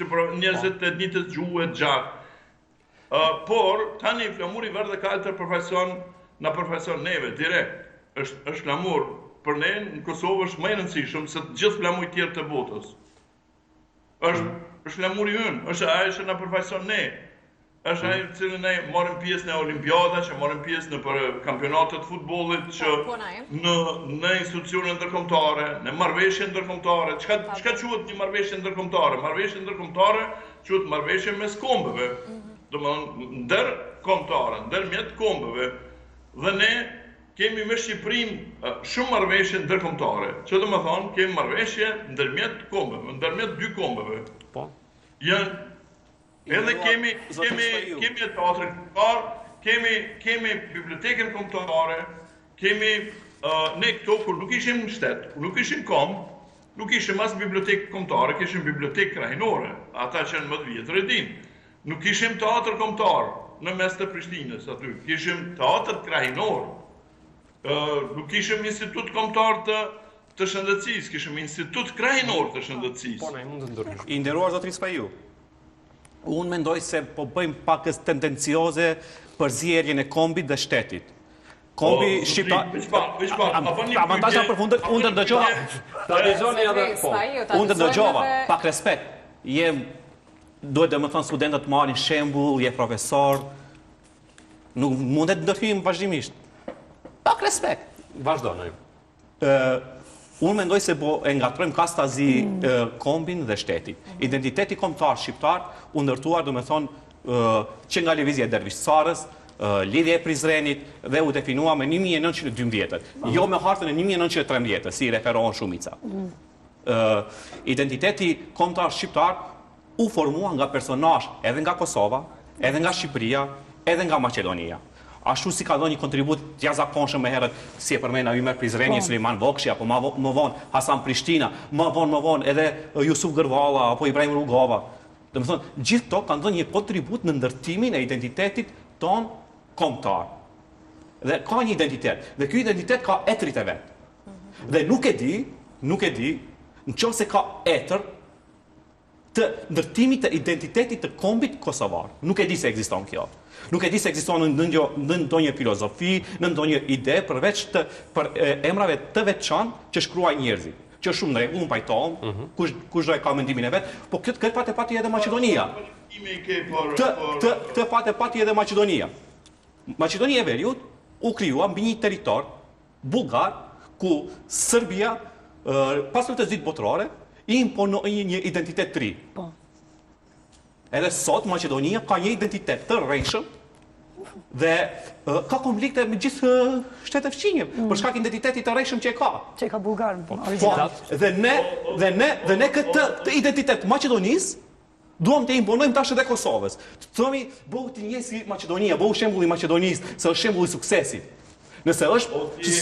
që për 28 ditës gjuhet gjatë. Por, tani flamuri verdh ka alter profesion në profesion neve, direkt. është flamur për ne në Kosovë është më i rëndësishëm se gjithë flamuj tjerë të botës. Është flamuri ynë, është ajo që na përfaqëson ne. Është ajo që ne marrim pjesë në olimpiada, që marrim pjesë në për kampionate të futbollit, që në institucione ndërkombëtare, në marrëveshje ndërkombëtare. Çka quhet një marrëveshje ndërkombëtare? Marrëveshje ndërkombëtare quhet marrëveshje mes kombëve. Domethënë ndërkombëtare, ndërmjet kombëve. Dhe ne kemi me Shqipërinë shumë marrëveshje ndërkombëtare. Që do të thonë, kemi marrëveshje ndërmjet kombëve, ndërmjet dy kombëve. Po. Edhe kemi teatrin kombëtar, kemi bibliotekën kombëtare, kemi ne këto kur nuk ishim në shtet, kur nuk ishim komb, nuk ishim as bibliotekë kombëtare, kishim bibliotekë krahinore, ata që janë më të vjetër e dinë. Nuk kishim teatr kombëtar në mes të Prishtinës aty, kishim teatr krahinor. Nuk kishim institut kombëtar të shëndetësisë, kishim institut krahinor të shëndetësisë. Po, ne mund të ndërhyjmë. I nderuar zotri Spaju, unë mendoj se po bëjmë pakës tendencioze për zgjedhjen e kombit dhe shtetit. Kombi shqiptar. Avantazha përfundet, unë të ndëgjova. Unë të ndëgjova, pak respekt. Duhet dhe më thënë studentët marrin shembull, je profesor. Nuk mundet të ndërhyjmë vazhdimisht. Pak respekt. Vazhdoni. Unë mendoj se po e ngatrojmë kastazi kombin dhe shtetit. Identiteti kombëtar shqiptar u ndërtuar, do me thonë, që nga lëvizja e Dervish Carës, lidhja e Prizrenit dhe u definua me 1912, jo me hartën e 1913, si referohen shumica. Identiteti kombëtar shqiptar u formua nga personazh edhe nga Kosova, edhe nga Shqipëria, edhe nga Maqedonia. Ashtu si ka dhënë një kontribut të jashtëzakonshëm me herët, si e përmend Avimer Prizreni, Sulejman Vokshi, apo më vonë Hasan Prishtina, më vonë edhe Jusuf Gërvalla, apo Ibrahim Rugova. Domethënë, gjithë këto kanë dhënë një kontribut në ndërtimin e identitetit ton kombëtar. Dhe ka një identitet, dhe ky identitet ka etrit e vet. Dhe nuk e di, nëse ka etër të ndërtimit të identitetit të kombit kosovar. Nuk e di se ekziston kjo. Nuk e di se ekziston në ndonjë filozofi, në ndonjë ide, përveç për emrave të veçantë që shkruaj njerëzit. Që është shumë në rregull, pajtohem, kush do e ka mendimin e vet, po këtë fat e pati edhe Maqedonia. Këtë fat e pati edhe Maqedonia. Maqedonia e Veriut u krijua mbi një territor bullgar ku Serbia pas lutjes së dytë botërore i imponoi një identitet të ri. Edhe sot Maqedonia ka një identitet të rrejshëm dhe ka konflikte me gjithë shtetet fqinje për shkak identitetit të rrejshëm që e ka. Që e ka bullgar. Dhe ne këtë identitet Maqedonisë duam të imponojmë tash edhe Kosovës. Të themi, bëhu të njëjë si Maqedonia, bëhu shembulli i Maqedonisë, se është shembulli i suksesit. Nëse është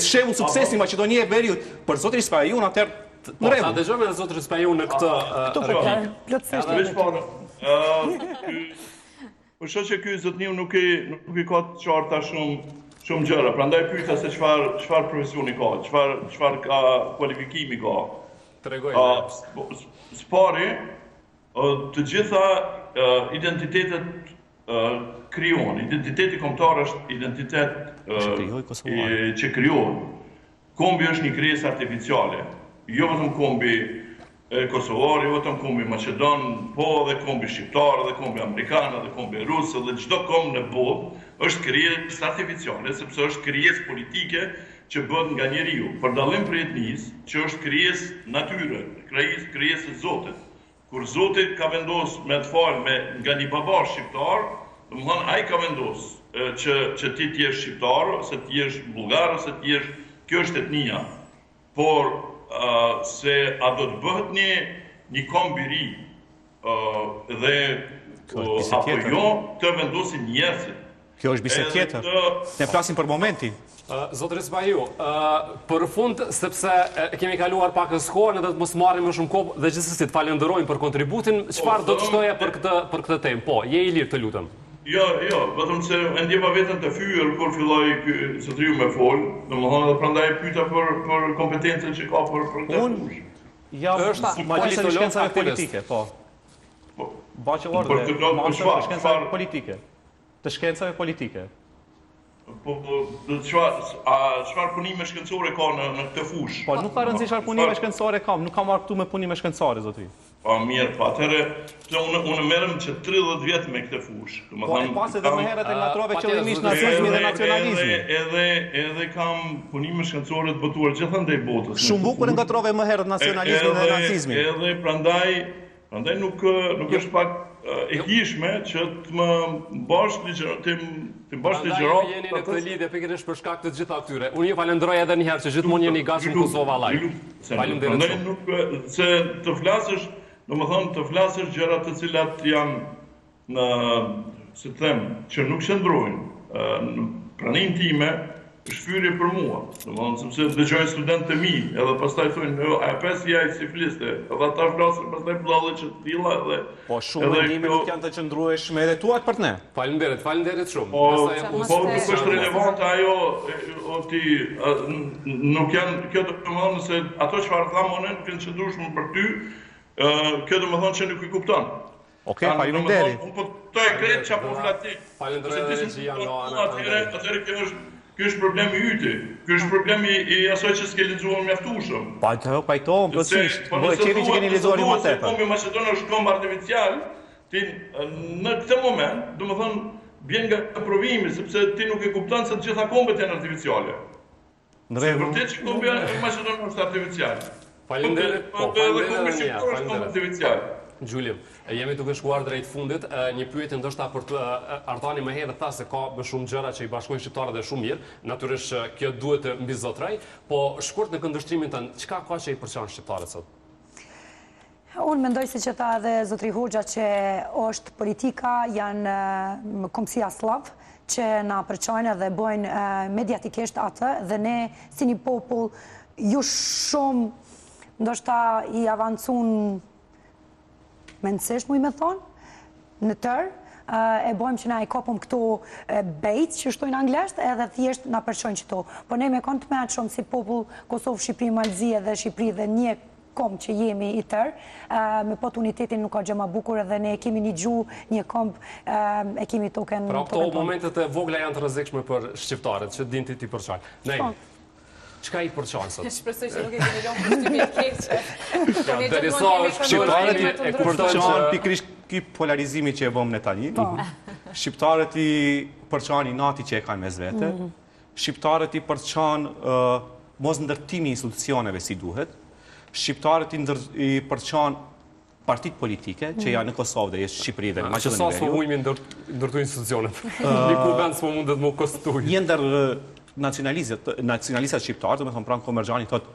shembull suksesi i Maqedonisë e Veriut për zotrin Spajun, atëherë në rregull. Ta dëgjojmë edhe zotrin Spajun në këtë Po shoh që ky zotniu nuk i ka të qarta shumë gjëra, prandaj pyeta se çfarë profesioni ka, çfarë ka kualifikimi ka. Tregoj. Spari të gjitha identitetet krijohen. Identiteti kombëtar është identitet që krijohet. Kombi është një krijesë artificiale. Jo vetëm kombi kosovar, jo vetëm kombi maqedon, po edhe kombi shqiptar, edhe kombi amerikan, edhe kombi rus, edhe çdo komb në botë është krijesë artificiale, sepse është krijesë politike që bëhet nga njeriu, për dallim prej etnisë, që është krijesë natyre, krijesë e Zotit. Kur Zoti ka vendosur me të falë nga një baba shqiptar, domethënë ai ka vendosur që ti të jesh shqiptar, ose të jesh bullgar, ose të jesh, kjo është etnia. Por se a do të bëhet një komb i ri dhe apo jo, të vendosin njerëzit. Kjo është bisedë tjetër. Ne flasim për momentin. Zotri Spaju, për fund, sepse kemi kaluar pakës kohën edhe të mos marrim më shumë kohë dhe gjithsesi të falenderojmë për kontributin, çfarë do të shtoja për këtë temë? Po, je i lirë, të lutem. Jo, vetëm se e ndjeva veten të fyer kur filloi ky zotriu me fol, domethënë edhe prandaj pyeta për kompetencën që ka për këtë. Ja, është magjistra e shkencave politike, po. Bachelor dhe master të shkencave politike. Të shkencave politike. Po, çfarë punime shkencore ka në këtë fushë? Po, nuk ka rëndësi çfarë punime shkencore kam, nuk kam marrë këtu me punime shkencore, zotri. Po, mirë, po, atëherë, unë merrem që 30 vjet me këtë fushë. Po, e pas edhe më herët e ngatrove qëllimisht nazizmi dhe nacionalizmi. Edhe kam punime shkencore të botuar gjithandej botës. Shumë bukur e ngatrove më herët nacionalizmin dhe nazizmin. Edhe prandaj nuk është pak e hishme që të më bash ligjërat. Jeni në këtë lidhje pikërisht për shkak të gjitha këtyre. Unë ju falenderoj edhe një herë që gjithmonë jeni gatshëm Kosova Live. Faleminderit shumë. Se të flasësh, domethënë të flasësh gjëra të cilat janë në, si të them, që nuk qëndrojnë në praninë time, shfyrje për mua. Domethënë sepse dëgjoj studentë mi, edhe pastaj thonë, a e pesi ai si fliste, edhe ata flasin pastaj bllallë që të tilla edhe po shumë mendime nuk janë të qëndrueshme edhe tuat për ne. Faleminderit shumë. Po nuk është relevante ajo nuk janë kjo domethënë se ato çfarë thamonë nuk janë qëndrueshme për ty, kjo domethënë që nuk i kupton. Okej, faleminderit. Unë po të e kret çapo flati. Faleminderit që janë në atëherë kjo është problemi yti. Ky është problemi i asaj që s'ke lexuar mjaftueshëm. Pajtohem plotësisht. Po qeni që keni lexuar më tepër. Kombi Maqedonë është komb artificial, ti në këtë moment, domethënë, vjen nga provimi sepse ti nuk e kupton se të gjitha kombet janë artificiale. Në rregull. Vërtet që kombi Maqedonë është artificial. Faleminderit. Artificial. Gjulim, jemi duke shkuar drejt fundit, një pyetje ndoshta për të Ardhani më herët tha se ka më shumë gjëra që i bashkojnë shqiptarët dhe shumë mirë, natyrisht kjo duhet të mbizotrej, po shkurt në këndvështrimin tënd, çka ka që i përçan shqiptarët sot? Unë mendoj se që tha edhe zotri Hoxha që është politika, janë komësia slav, që na përçojnë dhe bojnë mediatikisht atë, dhe ne si një popull ju shumë ndoshta i avancun mendësisht, mu i me thonë, në tërë, e bojmë që na i kopëm këto bejt, që shtojnë anglisht, edhe thjesht na përshojnë qëto. Po ne me konë të metë shumë si popull Kosovë, Shqipëri, Malëzije dhe Shqipëri dhe një kom që jemi i tërë, me pot unitetin nuk ka gjë ma bukur edhe ne kemi një gjuhë, një komp, e kemi token... Pra këto momentet e vogla janë të rrezikshme për shqiptarët, që din ti përçojnë. Nej, çka i përçon sot? Shpresoj që nuk e keni lënë kushtimin keq. Shqiptarët i përçon pikërisht ky polarizimi që e bëm ne tani. Shqiptarët i përçon inati që e kanë mes vete. Shqiptarët i përçon mos ndërtimi i institucioneve si duhet. Shqiptarët i përçon partit politike që janë në Kosovë dhe jeshtë Shqipëri dhe në Maqedoni Veriut. Sa s'mujmë ndërtu institucionet. Një kuvend s'po mundet më konstitui. Një ndër nacionalistat shqiptarë, me thonë pranë Komergjani, thotë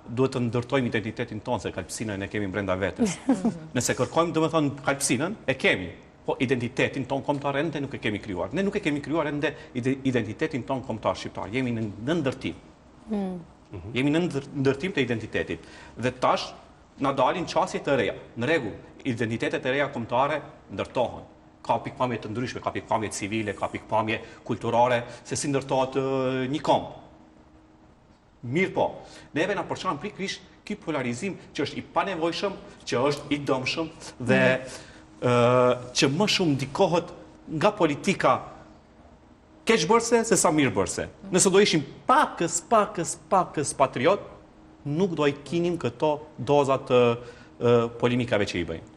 duhet të ndërtojmë identitetin tonë, se kalpsinën e kemi brenda vetës. Nëse kërkojmë, do me thonë, kalpsinën, e kemi, po identitetin tonë kombëtar ende nuk e kemi krijuar. Ne nuk e kemi krijuar ende identitetin tonë kombëtar shqiptar. Jemi në ndërtim. Jemi në ndërtim të identitetit. Dhe tash, na dalin qasje të reja. Në rregull, identitetet e reja kombëtare ndërtohen. Ka pikpamje të ndryshme, ka pikpamje civile, ka pikpamje kulturore, se si ndërtohet një komb. Mirë po, neve na përçan pikërisht ky polarizim që është i panevojshëm, që është i dëmshëm dhe që më shumë ndikohet nga politika keqbërse se sa mirëbërse. Nëse do ishim pakës patriot, nuk do i kinim këto dozat polemikave që i bëjnë.